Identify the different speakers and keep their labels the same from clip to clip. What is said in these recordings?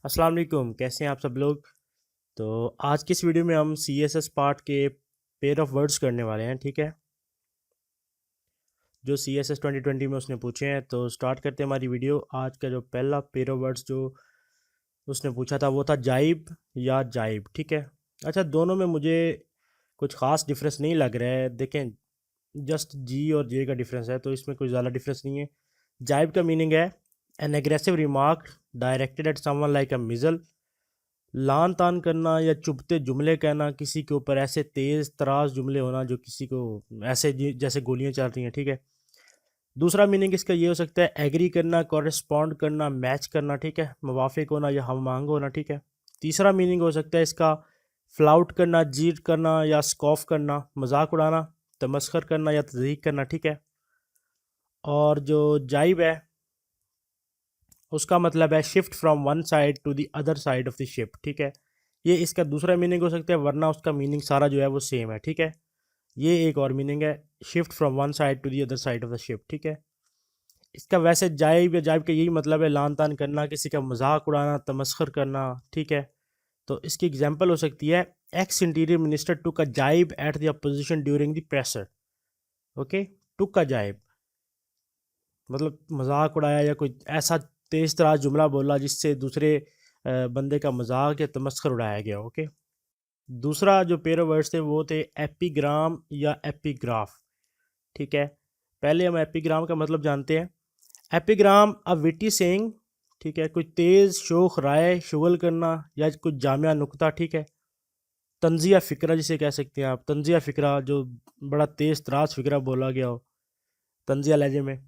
Speaker 1: अस्सलाम वालेकुम, कैसे हैं आप सब लोग। तो आज की इस वीडियो में हम सी एस एस पार्ट के पेयर ऑफ वर्ड्स करने वाले हैं। ठीक है, जो सी एस एस 2020 में उसने पूछे हैं। तो स्टार्ट करते हैं हमारी वीडियो। आज का जो पहला पेयर ऑफ वर्ड्स जो उसने पूछा था वो था जाइब या जाइब। ठीक है, अच्छा दोनों में मुझे कुछ ख़ास डिफरेंस नहीं लग रहा है। देखें, जस्ट जी और जे का डिफरेंस है, तो इसमें कोई ज़्यादा डिफरेंस नहीं है। जाइब का मीनिंग है an aggressive remark directed at someone like a missile. लान तान करना या चुभते जुमले कहना, किसी के ऊपर ऐसे तेज तराज जुमले होना जो किसी को ऐसे जैसे गोलियां चल रही हैं। ठीक है, दूसरा मीनिंग इसका ये हो सकता है एग्री करना, कॉरेस्पॉन्ड करना, मैच करना। ठीक है, मुवाफिक होना या हम मांग होना। ठीक है, तीसरा मीनिंग हो सकता है इसका फ्लाउट करना, जीट करना या स्कॉफ करना, मजाक उड़ाना, तमस्खर करना या तज़हीक करना। ठीक है, और जो जाइब है उसका मतलब है shift from one side to the other side of the ship. ठीक है, ये इसका दूसरा मीनिंग हो सकता है, वरना उसका मीनिंग सारा जो है वो सेम है। ठीक है, ये एक और मीनिंग है, shift from one side to the other side of the ship. ठीक है, इसका वैसे जाइब या जाइब का यही मतलब है लान तान करना, किसी का मजाक उड़ाना, तमस्खर करना। ठीक है, तो इसकी एग्जाम्पल हो सकती है ex interior minister took a jibe at the opposition during the pressure. Okay, took a jibe मतलब मजाक उड़ाया या कोई ऐसा तेज तराज जुमला बोला जिससे दूसरे बंदे का मजाक या तमस्खर उड़ाया गया। ओके, दूसरा जो पेयर ऑफ वर्ड्स थे वो थे एपिग्राम या एपिग्राफ। ठीक है, पहले हम एपिग्राम का मतलब जानते हैं। एपिग्राम अ विटी सेइंग। ठीक है, कोई तेज शोख राय शुगल करना या कुछ जामिया नुक्ता। ठीक है, तंजिया फ़िक्रा जिसे कह सकते हैं आप, तंजिया फ़िक्रा जो बड़ा तेज तराज फ़िक्रा बोला गया हो तंजिया लहजे में।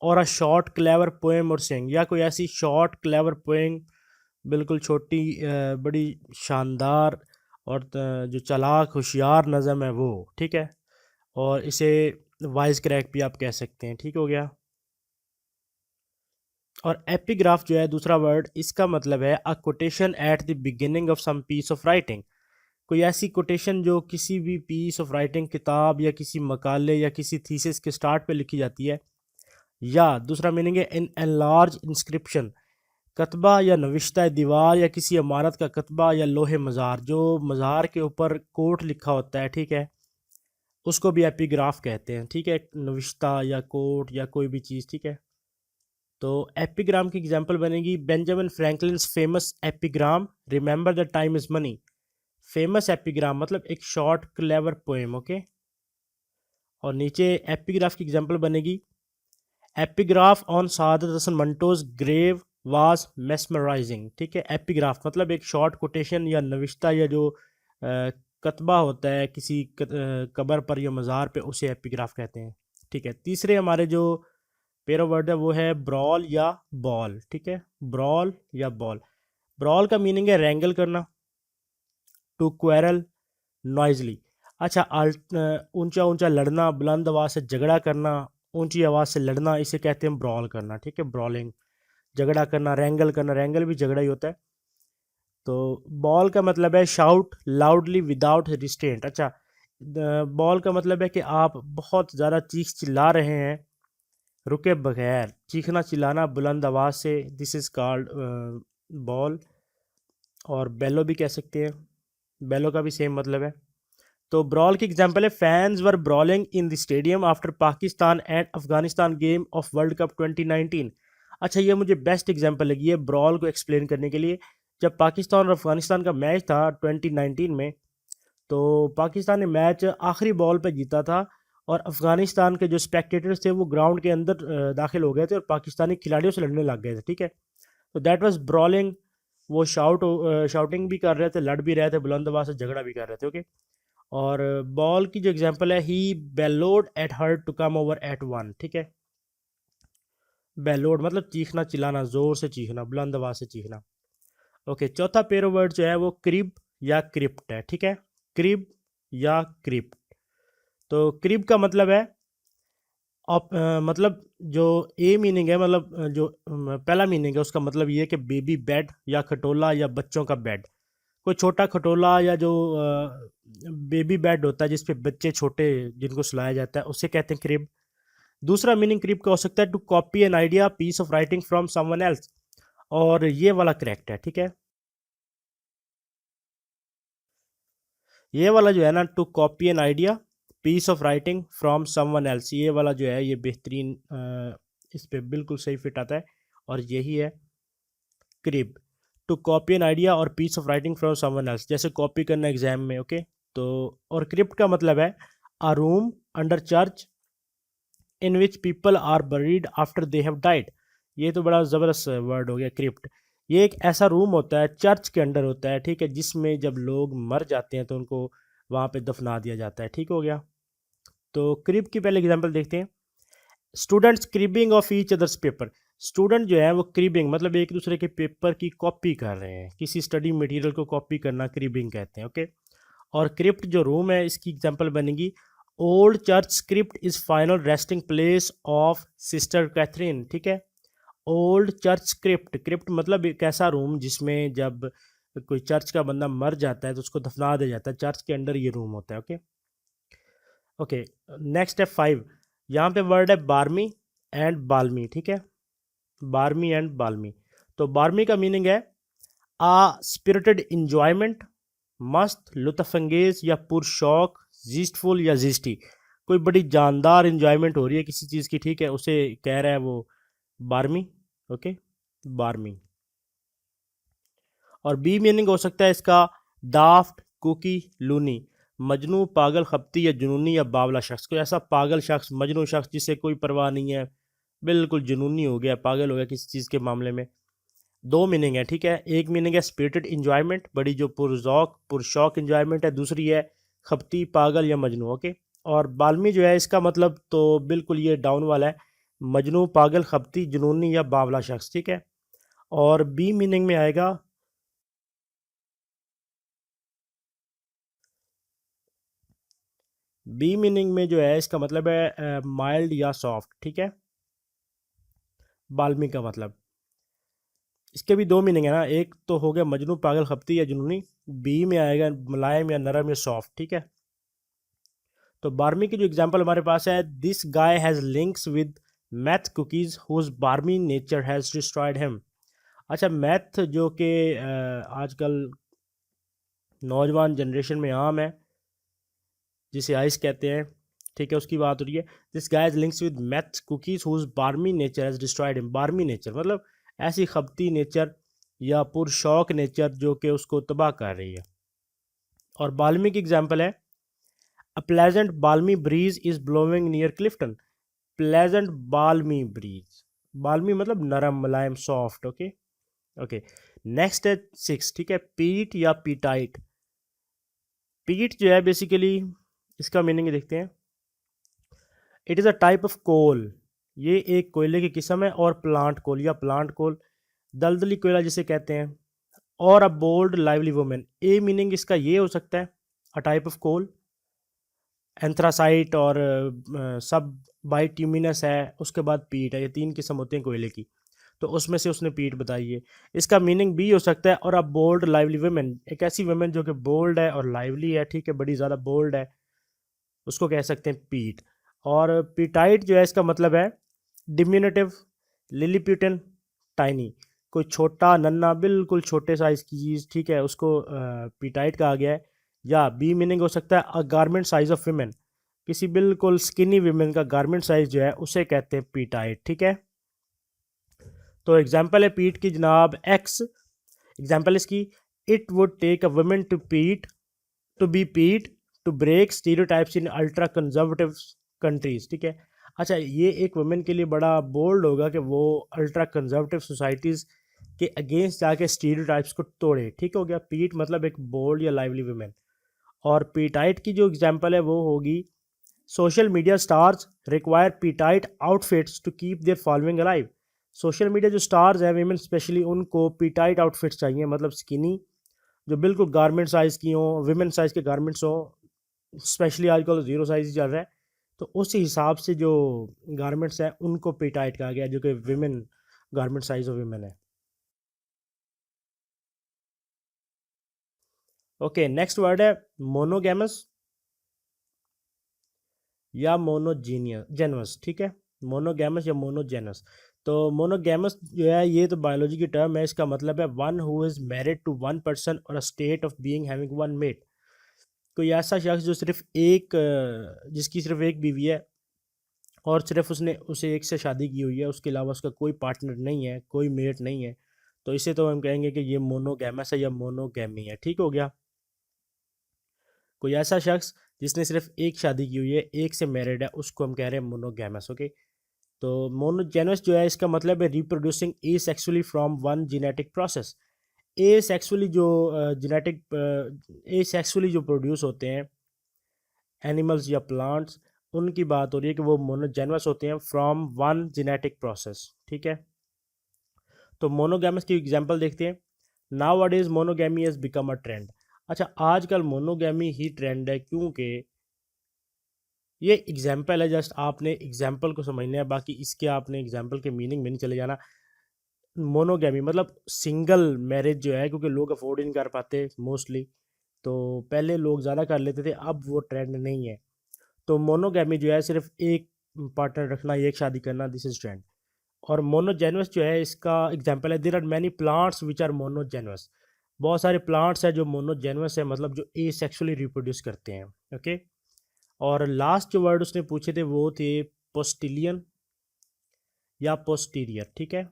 Speaker 1: और अ शॉर्ट क्लेवर पोएम और सेंग, या कोई ऐसी शॉर्ट क्लेवर पोएम बिल्कुल छोटी बड़ी शानदार और जो चालाक होशियार नज़म है वो। ठीक है, और इसे वाइज क्रैक भी आप कह सकते हैं। ठीक हो गया। और एपिग्राफ जो है दूसरा वर्ड, इसका मतलब है a quotation at the beginning of some piece of writing. कोई ऐसी कोटेशन जो किसी भी पीस ऑफ राइटिंग, किताब या किसी मकाले या किसी थीसिस के स्टार्ट पे लिखी जाती है। या दूसरा मीनिंग है इन एनलार्ज इंस्क्रिप्शन, कतबा या नविश्ता दीवार या किसी इमारत का कतबा या लोहे मज़ार, जो मज़ार के ऊपर कोट लिखा होता है। ठीक है, उसको भी एपिग्राफ कहते हैं। ठीक है, नविश्ता या कोट या कोई भी चीज़। ठीक है, तो एपिग्राम की एग्जांपल बनेगी Benjamin फ्रैंकलिन्स famous epigram remember the time is money. Famous epigram मतलब एक शॉर्ट क्लेवर पोएम। ओके, और नीचे एपिग्राफ की एग्जांपल बनेगी epigraph on Saadat Hasan Manto's grave was mesmerising. ठीक है, एपिग्राफ मतलब एक शॉर्ट कोटेशन या नविश्ता या जो कतबा होता है किसी कब्र पर या मज़ार पे, उसे एपिग्राफ कहते हैं। ठीक है, तीसरे हमारे जो पेरा वर्ड है वो है ब्रॉल या बॉल। ठीक है, ब्रॉल या बॉल। ब्रॉल का मीनिंग है रैंगल करना, टू क्वेरल नॉइजली। अच्छा, ऊंचा ऊंचा लड़ना, बुलंद आवाज़ से झगड़ा करना, ऊंची आवाज़ से लड़ना, इसे कहते हैं ब्रॉल करना। ठीक है, ब्रॉलिंग झगड़ा करना, रैंगल करना, रैंगल भी झगड़ा ही होता है। तो बॉल का मतलब है शाउट लाउडली विदाउट रिस्ट्रेंट। अच्छा, बॉल का मतलब है कि आप बहुत ज़्यादा चीख चिल्ला रहे हैं रुके बगैर, चीखना चिल्लाना बुलंद आवाज़ से, दिस इज़ कॉल्ड बॉल। और बेलो भी कह सकते हैं, बेलो का भी सेम मतलब है। तो ब्रॉल की एग्जांपल है fans were brawling in the stadium after Pakistan and Afghanistan game of world cup 2019। अच्छा, ये मुझे बेस्ट एग्जांपल लगी है ब्रॉल को एक्सप्लेन करने के लिए। जब पाकिस्तान और अफगानिस्तान का मैच था 2019 में, तो पाकिस्तान ने मैच आखिरी बॉल पे जीता था, और अफगानिस्तान के जो स्पेक्टेटर्स थे वो ग्राउंड के अंदर दाखिल हो गए थे और पाकिस्तानी खिलाड़ियों से लड़ने लग गए थे। ठीक है, तो दैट वाज ब्रॉलिंग। वो शाउटिंग भी कर रहे थे, लड़ भी रहे थे, बुलंद आवाज से झगड़ा भी कर रहे थे। ओके, और बॉल की जो एग्जांपल है ही bellowed at her to come over at one. ठीक है, बेलोड मतलब चीखना चिल्लाना, जोर से चीखना, बुलंद आवाज से चीखना। ओके, चौथा पेयर वर्ड जो है वो क्रिब या क्रिप्ट है। ठीक है, क्रिब या क्रिप्ट। तो क्रिब का मतलब है मतलब जो ए मीनिंग है, मतलब जो पहला मीनिंग है उसका मतलब ये है कि बेबी बेड या खटोला या बच्चों का बेड। कोई छोटा खटोला या जो बेबी बेड होता है जिसपे बच्चे छोटे जिनको सुलाया जाता है, उसे कहते हैं क्रिब। दूसरा मीनिंग क्रिब का हो सकता है to copy an idea piece of writing from someone else. और ये वाला करेक्ट है, ठीक है। ये वाला जो है ना, to copy an idea piece of writing from someone else, ये वाला जो है ये बेहतरीन इस पे बिल्कुल सही फिट आता है, और यही है crib. To copy an idea or piece of writing from someone else, जैसे कॉपी करना एग्जाम में, ओके। तो और क्रिप्ट का मतलब है a room under church in which people are buried after they have died. ये तो बड़ा ज़बरदस्त वर्ड हो गया क्रिप्ट। ये एक ऐसा रूम होता है, चर्च के अंडर होता है, ठीक है, जिसमें जब लोग मर जाते हैं तो उनको वहाँ पे दफना दिया जाता है, ठीक हो गया। तो क्रिब की पहले एग्जांपल देखते हैं। Students cribbing of each others paper. Student जो है वो क्रिबिंग मतलब एक दूसरे के पेपर की कॉपी कर रहे हैं, किसी स्टडी मटेरियल को कॉपी करना क्रिबिंग कहते हैं, ओके। और क्रिप्ट जो रूम है, इसकी एग्जांपल बनेगी old church crypt is final resting place of sister Catherine, ठीक है। ओल्ड चर्च क्रिप्ट, क्रिप्ट मतलब एक ऐसा रूम जिसमें जब कोई चर्च का बंदा मर जाता है तो उसको दफना दिया जाता है, चर्च के अंडर ये रूम होता है, ओके। ओके, नेक्स्ट है 5। यहाँ पे वर्ड है बारमी एंड बाल्मी, ठीक है, बारमी एंड बाल्मी। तो बारमी का मीनिंग है आ स्पिरिटेड इंजॉयमेंट, मस्त, लुत्फानंगेज या पुरशौक, जीस्टफुल या जीस्टी। कोई बड़ी जानदार इंजॉयमेंट हो रही है किसी चीज़ की, ठीक है, उसे कह रहा है वो बारमी, ओके, बारमी। और बी मीनिंग हो सकता है इसका डाफ्ट, कुकी, लूनी, मजनू, पागल, खपती या जुनूनी या बावला शख्स। कोई ऐसा पागल शख्स, मजनू शख्स जिसे कोई परवाह नहीं है, बिल्कुल जुनूनी हो गया, पागल हो गया किसी चीज़ के मामले में। दो मीनिंग है, ठीक है। एक मीनिंग है स्पिरिटेड इंजॉयमेंट, बड़ी जो पुरजौक पुरशौक इंजॉयमेंट है। दूसरी है खपती, पागल या मजनू, ओके। और बाल्मी जो है इसका मतलब तो बिल्कुल ये डाउन वाला है, मजनू, पागल, खपती, जुनूनी या बावला शख्स, ठीक है। और बी मीनिंग में आएगा, बी मीनिंग में जो है इसका मतलब है माइल्ड या सॉफ्ट, ठीक है, बाल्मी का मतलब। इसके भी दो मीनिंग है ना, एक तो हो गया मजनू, पागल, खपती या जुनूनी। बी में आएगा मुलायम या नरम या सॉफ्ट, ठीक है। तो 12वीं की जो एग्जांपल हमारे पास है, this guy has links with meth cookies whose barmy nature has destroyed him. अच्छा, मैथ जो कि आजकल नौजवान जनरेशन में आम है, जिसे आइस कहते हैं, ठीक है, उसकी बात हो रही है। This guy has links with meth cookies whose barmy nature has destroyed him. Barmy nature मतलब ऐसी खपती नेचर या पुरशौक नेचर जो कि उसको तबाह कर रही है। और बाल्मी की एग्जांपल है, a pleasant balmy breeze is blowing near Clifton. Pleasant balmy breeze, balmy मतलब नरम, मुलायम, सॉफ्ट, ओके। ओके, नेक्स्ट है 6, ठीक है, पीट या पीटाइट। पीट जो है बेसिकली इसका मीनिंग देखते हैं। It is a type of coal, ये एक कोयले की किस्म है। और प्लांट कोल या प्लांट कोल, दलदली कोयला जिसे कहते हैं। और a bold lively women, a meaning इसका ये हो सकता है, a type of coal. Anthracite और सब बाइट्यूमिनस है, उसके बाद पीट है, ये तीन किस्म होते हैं कोयले की, तो उसमें से उसने पीट बताई है। इसका मीनिंग भी हो सकता है, और अ बोल्ड लाइवली वुमेन, एक ऐसी वुमेन जो कि बोल्ड है और लाइवली है, ठीक है, बड़ी ज़्यादा बोल्ड है, उसको कह सकते हैं पीट। और पीटाइट जो है इसका मतलब है डिम्यूनेटिव, लिलीप्यूटन, टाइनी, कोई छोटा, नन्ना, बिल्कुल छोटे साइज की चीज़, ठीक है, उसको पीटाइट कहा गया है। या बी मीनिंग हो सकता है अ गारमेंट साइज ऑफ विमेन, किसी बिल्कुल स्किनी विमेन का गारमेंट साइज जो है उसे कहते हैं पीटाइट, ठीक है। तो एग्जाम्पल है पीट की जनाब, एक्स, एग्जाम्पल इसकी, it would take a women to peat, to be peat, to break stereotypes in ultra conservative countries, ठीक है। अच्छा, ये एक वुमेन के लिए बड़ा बोल्ड होगा कि वो अल्ट्रा कंजर्वेटिव सोसाइटीज़ के अगेंस्ट जाके स्टीरियोटाइप्स को तोड़े, ठीक हो गया। पीट मतलब एक बोल्ड या लाइवली वुमेन। और पीटाइट की जो एग्जांपल है वो होगी, social media stars require petite outfits to keep their following alive. Social media जो स्टार्स हैं वीमेन स्पेशली, उनको पीटाइट आउटफिट्स चाहिए, मतलब स्किनी, जो बिल्कुल गारमेंट साइज़ की हों, विमेन साइज़ के गारमेंट्स हों। स्पेशली आजकल जीरो साइज ही चल रहा है, तो उस हिसाब से जो गारमेंट्स हैं उनको पीटाइट कहा गया है, जो कि women garment size of women है। ओके, नेक्स्ट वर्ड है मोनोगैमस या मोनोजीनियस जेनस, ठीक है, मोनोगैमस या मोनोजेनस। तो मोनोगैमस जो है ये तो बायोलॉजी की टर्म है, इसका मतलब है one who is married to one person और a state of being having one mate. कोई ऐसा शख्स जो सिर्फ जिसकी सिर्फ एक बीवी है और सिर्फ उसने उसे एक से शादी की हुई है, उसके अलावा उसका कोई पार्टनर नहीं है, कोई मेट नहीं है, तो इसे तो हम कहेंगे कि ये मोनोगैमस है या मोनोगैमी है। ठीक हो गया। कोई ऐसा शख्स जिसने सिर्फ एक शादी की हुई है, एक से मैरिड है, उसको हम कह रहे हैं मोनोगैमस। ओके। तो मोनोजेनस जो है इसका मतलब है reproducing A sexually from one genetic process. A sexually जो जेनेटिक ए सेक्सुअली जो प्रोड्यूस होते हैं एनिमल्स या प्लांट्स, उनकी बात हो रही है कि वो मोनोजेनस होते हैं फ्रॉम वन जेनेटिक प्रोसेस। ठीक है। तो मोनोगैमस की एग्जांपल देखते हैं। Now what is monogamy has become a trend. अच्छा, आजकल मोनोगैमी ही ट्रेंड है, क्योंकि ये एग्जाम्पल है, जस्ट आपने एग्जाम्पल को समझना है, बाकी इसके आपने एग्जाम्पल के मीनिंग में नहीं चले जाना। मोनोगैमी मतलब सिंगल मैरिज जो है, क्योंकि लोग अफोर्ड नहीं कर पाते मोस्टली, तो पहले लोग ज़्यादा कर लेते थे, अब वो ट्रेंड नहीं है। तो मोनोगैमी जो है सिर्फ एक पार्टनर रखना, एक शादी करना, दिस इज ट्रेंड। और मोनोजेनस जो है इसका एग्जांपल है, there are many plants which are monogenous. बहुत सारे प्लांट्स हैं जो मोनोजेनस है, मतलब जो ए सेक्सुअली रिप्रोड्यूस करते हैं। ओके। और लास्ट जो वर्ड उसने पूछे थे वो थे पोस्टिलियन या पोस्टीरियर। ठीक है।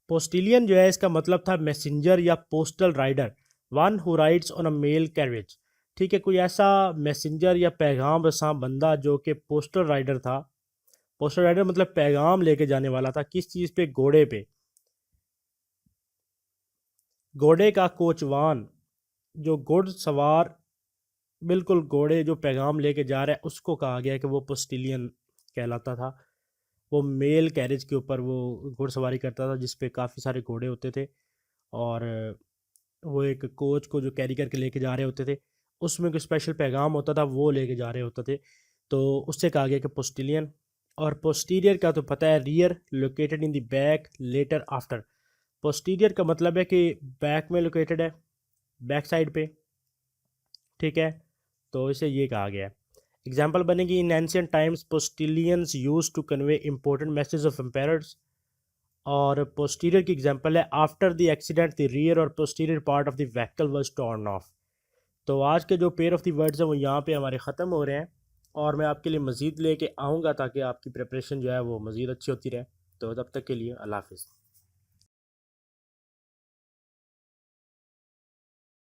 Speaker 1: पोस्टिलियन जो है इसका मतलब था मैसेंजर या postal rider, one who rides on a mail carriage. ठीक है। कोई ऐसा मैसेंजर या पैगाम रसां बंदा जो कि पोस्टल राइडर था। पोस्टल राइडर मतलब पैगाम लेके जाने वाला था, किस चीज़ पे? घोड़े पे। घोड़े का कोचवान, जो घुड़ सवार, बिल्कुल घोड़े जो पैगाम लेके जा रहा है, उसको कहा गया कि वो पोस्टिलियन कहलाता था। वो मेल कैरेज के ऊपर वो घुड़सवारी करता था, जिस पे काफ़ी सारे घोड़े होते थे, और वो एक कोच को जो कैरी करके लेके जा रहे होते थे, उसमें कोई स्पेशल पैगाम होता था, वो लेके जा रहे होते थे, तो उससे कहा गया कि पोस्टिलियन। और पोस्टीरियर का तो पता है, rear, located in the back, latter, after. Posterior का मतलब है कि बैक में लोकेटेड है, बैक साइड पे। ठीक है। तो इसे ये कहा गया है। एग्जाम्पल बनेगी, in ancient times postilions use to convey important message of empires. और पोस्टीरियर की एग्जांपल है, after the accident the rear और posterior part of the vehicle was torn off. तो आज के जो पेयर ऑफ द वर्ड्स हैं वो यहाँ पे हमारे ख़त्म हो रहे हैं, और मैं आपके लिए मज़ीद लेके आऊँगा ताकि आपकी प्रिपरेशन जो है वो मज़ीद अच्छी होती रहे। तो तब तक के लिए अल्लाह हाफ़िज़।